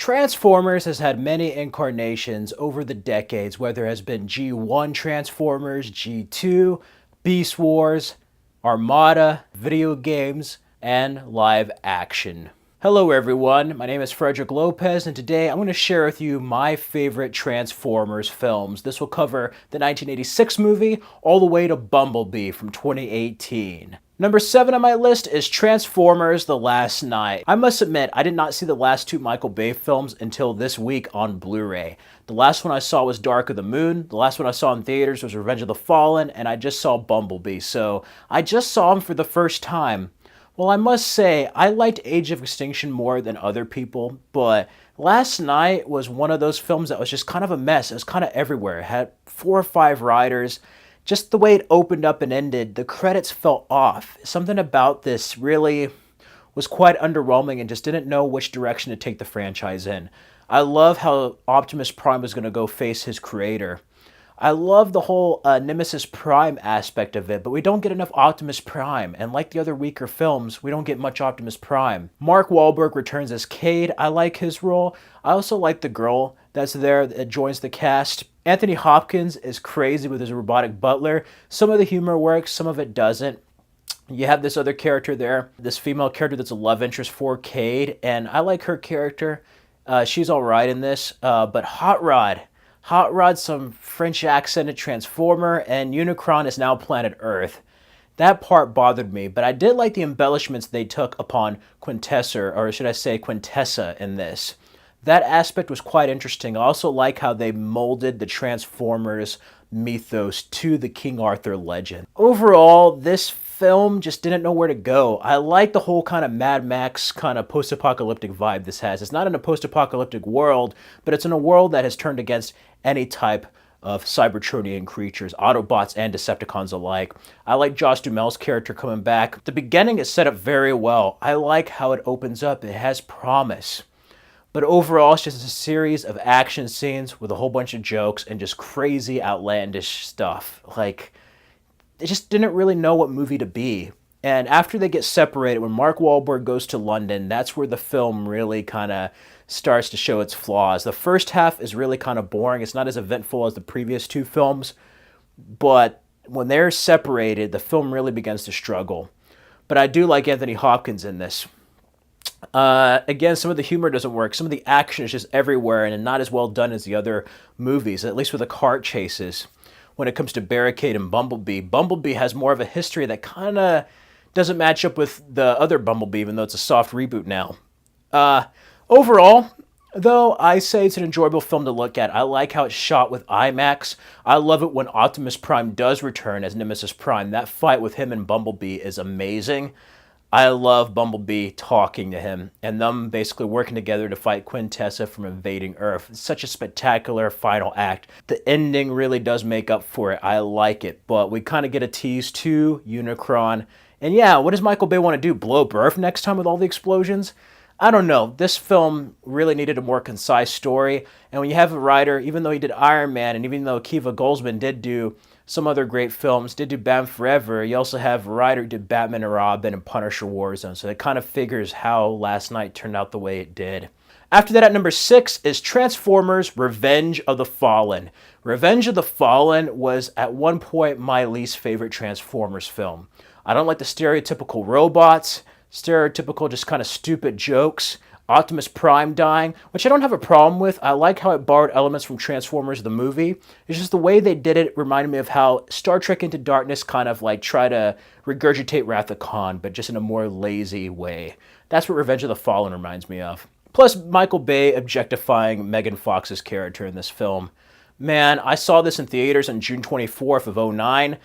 Transformers has had many incarnations over the decades, whether it has been G1 Transformers, G2, Beast Wars, Armada, video games, and live action. Hello everyone, my name is Frederick Lopez, and today I'm going to share with you my favorite Transformers films. This will cover the 1986 movie all the way to Bumblebee from 2018. Number 7 on my list is Transformers: The Last Knight. I must admit, I did not see the last two Michael Bay films until this week on Blu-ray. The last one I saw was Dark of the Moon, the last one I saw in theaters was Revenge of the Fallen, and I just saw Bumblebee, so I just saw them for the first time. Well, I must say, I liked Age of Extinction more than other people, but Last Night was one of those films that was just kind of a mess. It was kind of everywhere. It had 4 or 5 writers. Just the way it opened up and ended, the credits felt off. Something about this really was quite underwhelming and just didn't know which direction to take the franchise in. I love how Optimus Prime was going to go face his creator. I love the whole Nemesis Prime aspect of it, but we don't get enough Optimus Prime, and like the other weaker films, we don't get much Optimus Prime. Mark Wahlberg returns as Cade. I like his role. I also like the girl that's there that joins the cast. Anthony Hopkins is crazy with his robotic butler. Some of the humor works, some of it doesn't. You have this other character there, this female character that's a love interest for Cade, and I like her character. She's alright in this, but Hot Rod's some French accented transformer, and Unicron is now planet Earth. That part bothered me, but I did like the embellishments they took upon Quintessa, or should I say Quintessa, in this. That aspect was quite interesting. I also like how they molded the Transformers mythos to the King Arthur legend. Overall, this film just didn't know where to go. I like the whole kind of Mad Max kind of post-apocalyptic vibe this has. It's not in a post-apocalyptic world, but it's in a world that has turned against any type of Cybertronian creatures, Autobots and Decepticons alike. I like Josh Duhamel's character coming back. The beginning is set up very well. I like how it opens up. It has promise. But overall, it's just a series of action scenes with a whole bunch of jokes and just crazy, outlandish stuff. Like, they just didn't really know what movie to be. And after they get separated, when Mark Wahlberg goes to London, that's where the film really kind of starts to show its flaws. The first half is really kind of boring. It's not as eventful as the previous two films. But when they're separated, the film really begins to struggle. But I do like Anthony Hopkins in this. Again, some of the humor doesn't work. Some of the action is just everywhere and not as well done as the other movies, at least with the car chases. When it comes to Barricade and Bumblebee, Bumblebee has more of a history that kind of doesn't match up with the other Bumblebee, even though it's a soft reboot now. Overall, though, I say it's an enjoyable film to look at. I like how it's shot with IMAX. I love it when Optimus Prime does return as Nemesis Prime. That fight with him and Bumblebee is amazing. I love Bumblebee talking to him and them basically working together to fight Quintessa from invading Earth. It's such a spectacular final act. The ending really does make up for it. I like it, but we kind of get a tease to Unicron. And yeah, what does Michael Bay want to do? Blow up Earth next time with all the explosions? I don't know. This film really needed a more concise story. And when you have a writer, even though he did Iron Man, and even though Akiva Goldsman did do some other great films, did do Batman Forever, you also have a writer who did Batman and Robin and Punisher Warzone. So it kind of figures how Last Night turned out the way it did. After that, at number 6 is Transformers: Revenge of the Fallen. Revenge of the Fallen was at one point my least favorite Transformers film. I don't like the stereotypical robots, stereotypical just kind of stupid jokes, Optimus Prime dying, which I don't have a problem with. I like how it borrowed elements from Transformers the movie. It's just the way they did it reminded me of how Star Trek Into Darkness kind of like try to regurgitate Wrath of Khan, but just in a more lazy way. That's what Revenge of the Fallen reminds me of. Plus, Michael Bay objectifying Megan Fox's character in this film. Man, I saw this in theaters on June 24th of '09.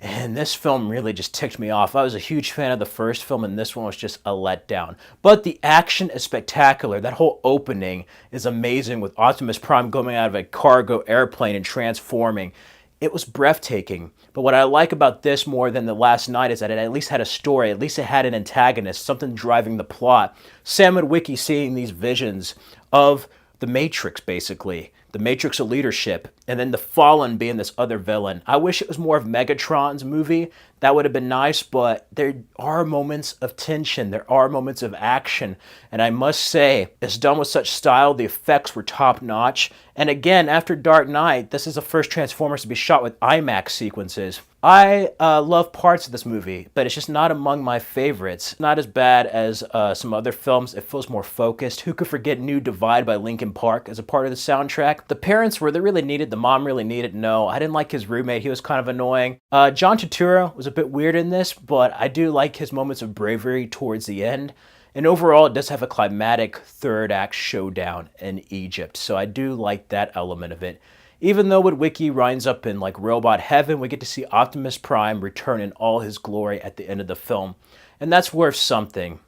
And this film really just ticked me off. I was a huge fan of the first film, and this one was just a letdown. But the action is spectacular. That whole opening is amazing with Optimus Prime going out of a cargo airplane and transforming. It was breathtaking. But what I like about this more than The Last Night is that it at least had a story. At least it had an antagonist, something driving the plot. Sam Witwicky seeing these visions of the Matrix, basically. The Matrix of leadership. and then the Fallen being this other villain. I wish it was more of Megatron's movie. That would have been nice, but there are moments of tension. There are moments of action. And I must say, it's done with such style. The effects were top notch. And again, after Dark Knight, this is the first Transformers to be shot with IMAX sequences. I love parts of this movie, but it's just not among my favorites. Not as bad as some other films. It feels more focused. Who could forget New Divide by Linkin Park as a part of the soundtrack? The parents, were they really needed? The mom really needed? No. I didn't like his roommate. He was kind of annoying. John Turturro was a bit weird in this, but I do like his moments of bravery towards the end. And overall, it does have a climatic third act showdown in Egypt. So I do like that element of it. Even though when Wiki winds up in like robot heaven, we get to see Optimus Prime return in all his glory at the end of the film. And that's worth something.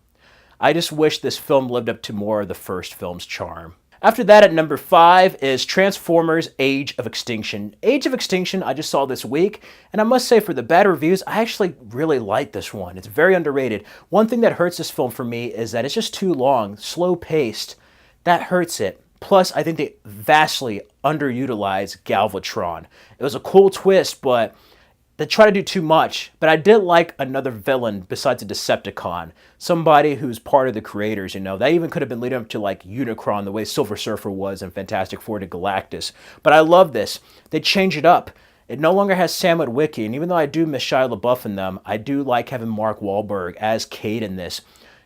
I just wish this film lived up to more of the first film's charm. After that, at number 5 is Transformers Age of Extinction. Age of Extinction I just saw this week, and I must say for the bad reviews, I actually really like this one. It's very underrated. One thing that hurts this film for me is that it's just too long, slow-paced. That hurts it. Plus, I think they vastly underutilized Galvatron. It was a cool twist, but they try to do too much. But I did like another villain besides a Decepticon. Somebody who's part of the creators, you know. That even could have been leading up to like Unicron, the way Silver Surfer was in Fantastic Four to Galactus. But I love this. They change it up. It no longer has Sam Witwicky, and even though I do miss Shia LaBeouf in them, I do like having Mark Wahlberg as Cade in this.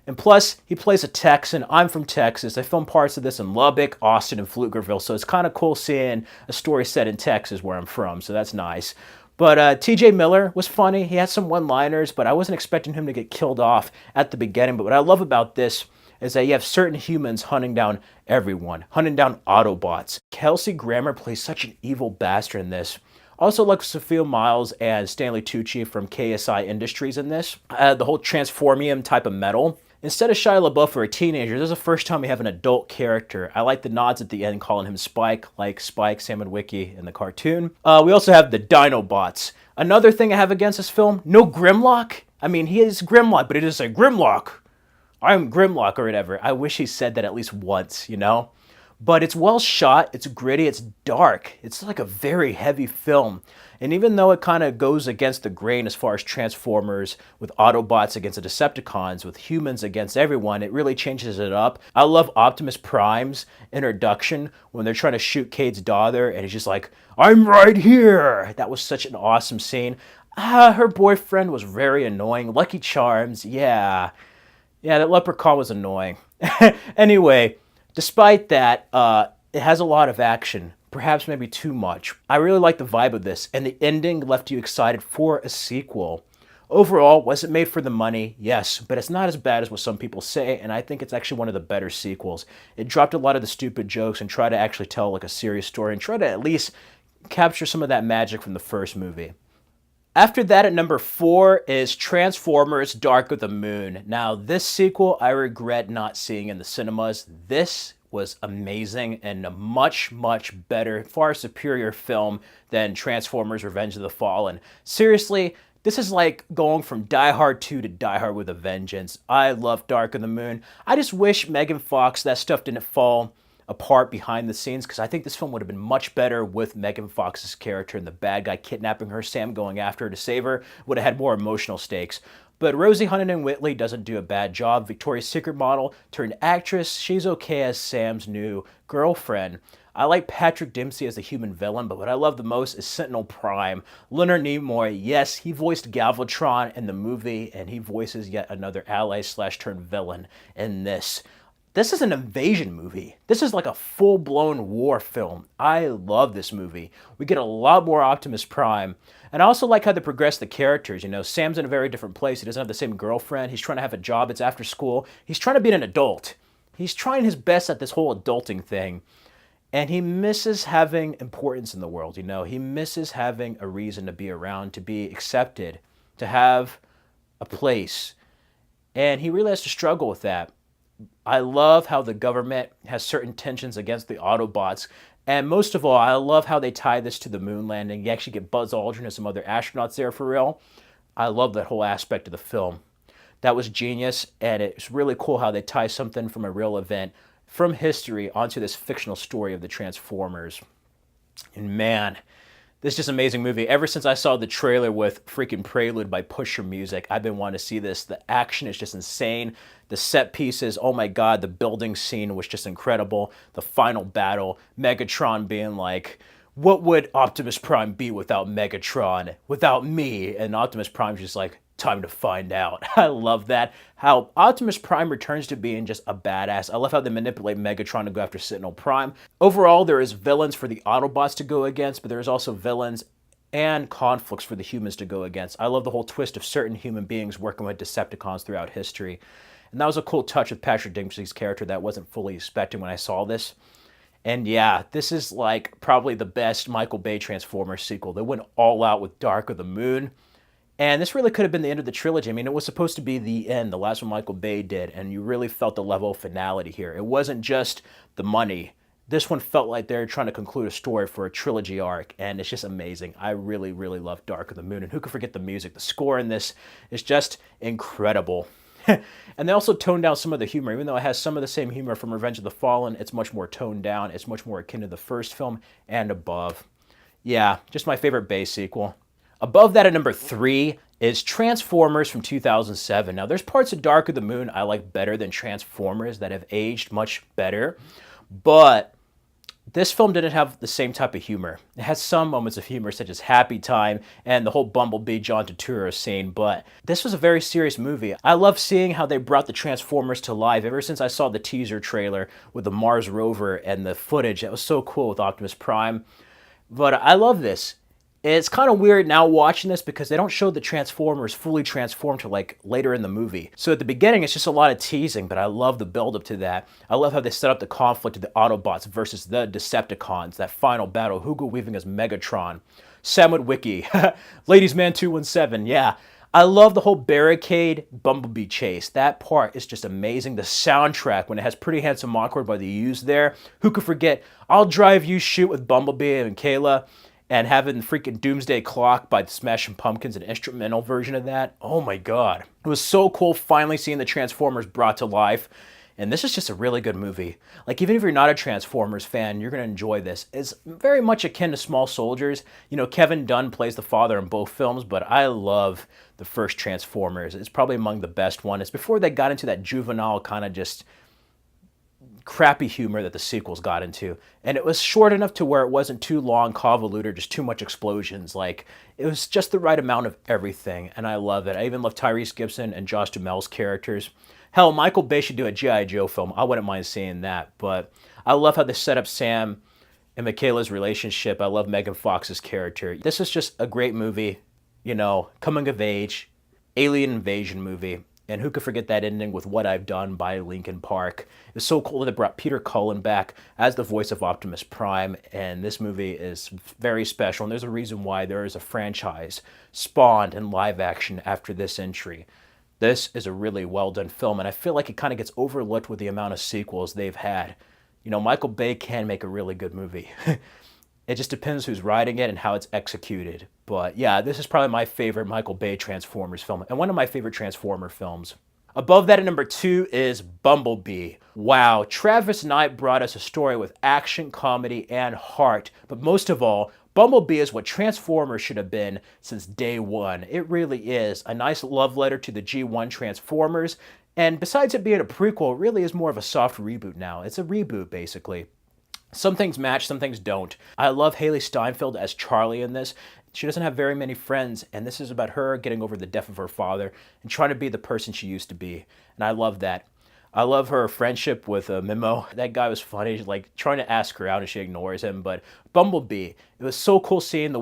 And plus, he plays a Texan. I'm from Texas. I filmed parts of this in Lubbock, Austin, and Pflugerville, so it's kind of cool seeing a story set in Texas where I'm from, so that's nice. But TJ Miller was funny. He had some one-liners, but I wasn't expecting him to get killed off at the beginning. But what I love about this is that you have certain humans hunting down everyone, hunting down Autobots. Kelsey Grammer plays such an evil bastard in this. Also like Sophia Myles and Stanley Tucci from KSI Industries in this. The whole Transformium type of metal. Instead of Shia LaBeouf for a teenager, this is the first time we have an adult character. I like the nods at the end calling him Spike, like Spike, Sam Witwicky in the cartoon. We also have the Dinobots. Another thing I have against this film, no Grimlock. I mean, he is Grimlock, but it is a Grimlock. I'm Grimlock or whatever. I wish he said that at least once, you know? But it's well shot, it's gritty, it's dark. It's like a very heavy film. And even though it kind of goes against the grain as far as Transformers, with Autobots against the Decepticons, with humans against everyone, it really changes it up. I love Optimus Prime's introduction when they're trying to shoot Cade's daughter, and he's just like, I'm right here! That was such an awesome scene. Her boyfriend was very annoying. Lucky Charms, yeah. Yeah, that leprechaun was annoying. Anyway, despite that, it has a lot of action, perhaps maybe too much. I really like the vibe of this, and the ending left you excited for a sequel. Overall, was it made for the money? Yes, but it's not as bad as what some people say, and I think it's actually one of the better sequels. It dropped a lot of the stupid jokes and tried to actually tell like a serious story and try to at least capture some of that magic from the first movie. After that, at number 4 is Transformers Dark of the Moon. Now, this sequel I regret not seeing in the cinemas. This was amazing and a much, much better, far superior film than Transformers Revenge of the Fallen. Seriously, this is like going from Die Hard 2 to Die Hard with a Vengeance. I love Dark of the Moon. I just wish Megan Fox, that stuff didn't fall apart behind the scenes, because I think this film would have been much better with Megan Fox's character and the bad guy kidnapping her, Sam going after her to save her, would have had more emotional stakes. But Rosie Huntington-Whiteley doesn't do a bad job. Victoria's Secret model turned actress. She's okay as Sam's new girlfriend. I like Patrick Dempsey as the human villain, but what I love the most is Sentinel Prime. Leonard Nimoy, yes, he voiced Galvatron in the movie, and he voices yet another ally / turned villain in this. This is an invasion movie. This is like a full-blown war film. I love this movie. We get a lot more Optimus Prime. And I also like how they progress the characters. You know, Sam's in a very different place. He doesn't have the same girlfriend. He's trying to have a job. It's after school. He's trying to be an adult. He's trying his best at this whole adulting thing. And he misses having importance in the world, you know. He misses having a reason to be around, to be accepted, to have a place. And he really has to struggle with that. I love how the government has certain tensions against the Autobots. And most of all, I love how they tie this to the moon landing. You actually get Buzz Aldrin and some other astronauts there for real. I love that whole aspect of the film. That was genius, and it's really cool how they tie something from a real event, from history, onto this fictional story of the Transformers. And man, this is just an amazing movie. Ever since I saw the trailer with freaking Prelude by Pusher Music, I've been wanting to see this. The action is just insane. The set pieces, oh my god, the building scene was just incredible. The final battle, Megatron being like, what would Optimus Prime be without Megatron? Without me? And Optimus Prime's just like, time to find out. I love that. How Optimus Prime returns to being just a badass. I love how they manipulate Megatron to go after Sentinel Prime. Overall, there is villains for the Autobots to go against, but there's also villains and conflicts for the humans to go against. I love the whole twist of certain human beings working with Decepticons throughout history. And that was a cool touch with Patrick Dempsey's character that I wasn't fully expecting when I saw this. And yeah, this is like probably the best Michael Bay Transformers sequel. They went all out with Dark of the Moon. And this really could have been the end of the trilogy. I mean, it was supposed to be the end, the last one Michael Bay did, and you really felt the level of finality here. It wasn't just the money. This one felt like they're trying to conclude a story for a trilogy arc, and it's just amazing. I really, really love Dark of the Moon, and who could forget the music? The score in this is just incredible. And they also toned down some of the humor. Even though it has some of the same humor from Revenge of the Fallen, it's much more toned down. It's much more akin to the first film and above. Yeah, just my favorite Bay sequel. Above that at number 3 is Transformers from 2007. Now, there's parts of Dark of the Moon I like better than Transformers that have aged much better, but this film didn't have the same type of humor. It has some moments of humor, such as Happy Time and the whole Bumblebee John Turturro scene, but this was a very serious movie. I love seeing how they brought the Transformers to life ever since I saw the teaser trailer with the Mars rover and the footage. That was so cool with Optimus Prime. But I love this. It's kind of weird now watching this because they don't show the Transformers fully transformed till like later in the movie. So at the beginning, it's just a lot of teasing, but I love the build-up to that. I love how they set up the conflict of the Autobots versus the Decepticons, that final battle, Hugo Weaving as Megatron, Sam Witwicky, Ladies Man 217, yeah. I love the whole barricade Bumblebee chase. That part is just amazing. The soundtrack, when it has Pretty Handsome Awkward by the Used there. Who could forget I'll Drive You Shoot with Bumblebee and Kayla? And having freaking Doomsday Clock by the Smashing Pumpkins, an instrumental version of that. Oh my god. It was so cool finally seeing the Transformers brought to life. And this is just a really good movie. Like, even if you're not a Transformers fan, you're going to enjoy this. It's very much akin to Small Soldiers. You know, Kevin Dunn plays the father in both films, but I love the first Transformers. It's probably among the best one. It's before they got into that juvenile kind of just crappy humor that the sequels got into. And it was short enough to where it wasn't too long, convoluted, just too much explosions. Like, it was just the right amount of everything, and I love it. I even love Tyrese Gibson and Josh Duhamel's characters. Hell, Michael Bay should do a G.I. Joe film. I wouldn't mind seeing that, but I love how they set up Sam and Michaela's relationship. I love Megan Fox's character. This is just a great movie, you know, coming of age, alien invasion movie. And who could forget that ending with What I've Done by Linkin Park. It's so cool that they brought Peter Cullen back as the voice of Optimus Prime. And this movie is very special. And there's a reason why there is a franchise spawned in live action after this entry. This is a really well done film. And I feel like it kind of gets overlooked with the amount of sequels they've had. You know, Michael Bay can make a really good movie. It just depends who's writing it and how it's executed. But yeah, this is probably my favorite Michael Bay Transformers film and one of my favorite Transformer films. Above that at number 2 is Bumblebee. Wow, Travis Knight brought us a story with action, comedy, and heart. But most of all, Bumblebee is what Transformers should have been since day one. It really is a nice love letter to the G1 Transformers. And besides it being a prequel, it really is more of a soft reboot now. It's a reboot, basically. Some things match, some things don't. I love Haley Steinfeld as Charlie in this. She doesn't have very many friends, and this is about her getting over the death of her father and trying to be the person she used to be. And I love that. I love her friendship with Mimo. That guy was funny, like trying to ask her out and she ignores him. But Bumblebee, it was so cool seeing the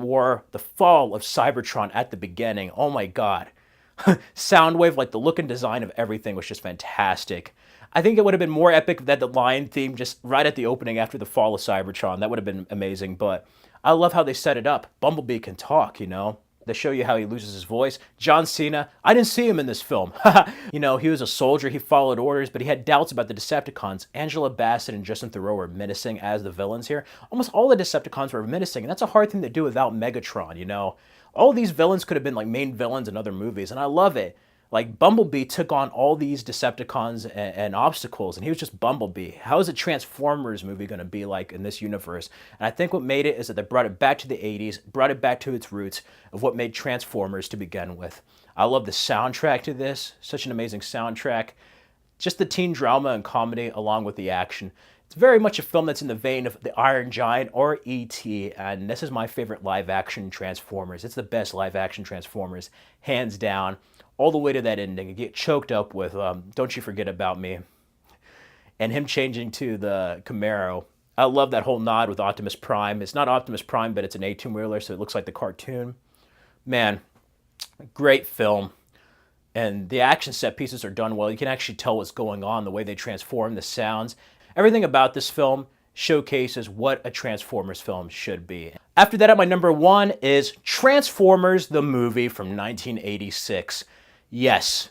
fall of Cybertron at the beginning. Oh my god. Soundwave, like the look and design of everything was just fantastic. I think it would have been more epic that the Lion theme just right at the opening after the fall of Cybertron. That would have been amazing, but I love how they set it up. Bumblebee can talk, you know? They show you how he loses his voice. John Cena, I didn't see him in this film. You know, he was a soldier, he followed orders, but he had doubts about the Decepticons. Angela Bassett and Justin Theroux were menacing as the villains here. Almost all the Decepticons were menacing, and that's a hard thing to do without Megatron, you know? All these villains could have been like main villains in other movies, and I love it. Like, Bumblebee took on all these Decepticons and obstacles, and he was just Bumblebee. How is a Transformers movie going to be like in this universe? And I think what made it is that they brought it back to the 80s, brought it back to its roots of what made Transformers to begin with. I love the soundtrack to this, such an amazing soundtrack. Just the teen drama and comedy along with the action. It's very much a film that's in the vein of The Iron Giant or E.T., and this is my favorite live-action Transformers. It's the best live-action Transformers, hands down, all the way to that ending. You get choked up with Don't You Forget About Me, and him changing to the Camaro. I love that whole nod with Optimus Prime. It's not Optimus Prime, but it's an 18-wheeler, so it looks like the cartoon. Man, great film. And the action set pieces are done well. You can actually tell what's going on, the way they transform, the sounds. Everything about this film showcases what a Transformers film should be. After that, at my number 1 is Transformers the movie from 1986. Yes,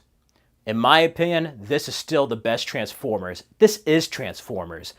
in my opinion, this is still the best Transformers. This is Transformers.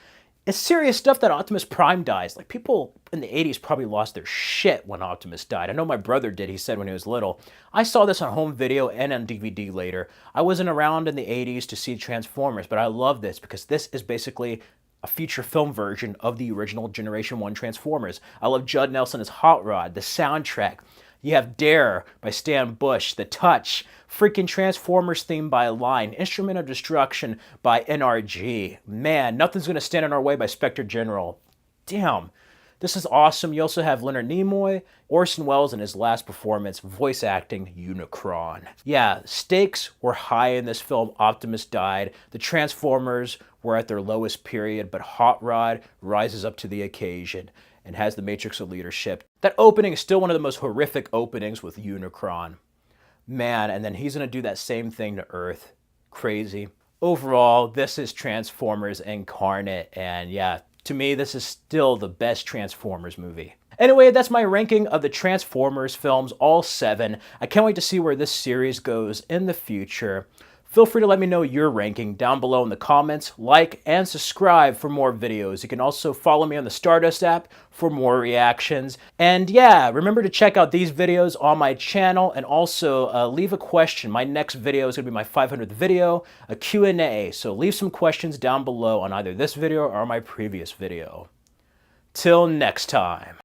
It's serious stuff that Optimus Prime dies. Like, people in the 80s probably lost their shit when Optimus died. I know my brother did, he said, when he was little. I saw this on home video and on DVD later. I wasn't around in the 80s to see Transformers, but I love this because this is basically a feature film version of the original Generation 1 Transformers. I love Judd Nelson as Hot Rod, the soundtrack. You have Dare by Stan Bush, The Touch, freaking Transformers theme by Line, Instrument of Destruction by NRG. Man, Nothing's Gonna Stand in Our Way by Spectre General. Damn, this is awesome. You also have Leonard Nimoy, Orson Welles in his last performance, voice acting Unicron. Yeah, stakes were high in this film. Optimus died. The Transformers were at their lowest period, but Hot Rod rises up to the occasion and has the Matrix of Leadership. That opening is still one of the most horrific openings with Unicron. Man, and then he's gonna do that same thing to Earth. Crazy. Overall, this is Transformers incarnate, and yeah, to me, this is still the best Transformers movie. Anyway, that's my ranking of the Transformers films, all 7. I can't wait to see where this series goes in the future. Feel free to let me know your ranking down below in the comments, like, and subscribe for more videos. You can also follow me on the Stardust app for more reactions. And yeah, remember to check out these videos on my channel, and also leave a question. My next video is going to be my 500th video, a Q&A. So leave some questions down below on either this video or my previous video. Till next time.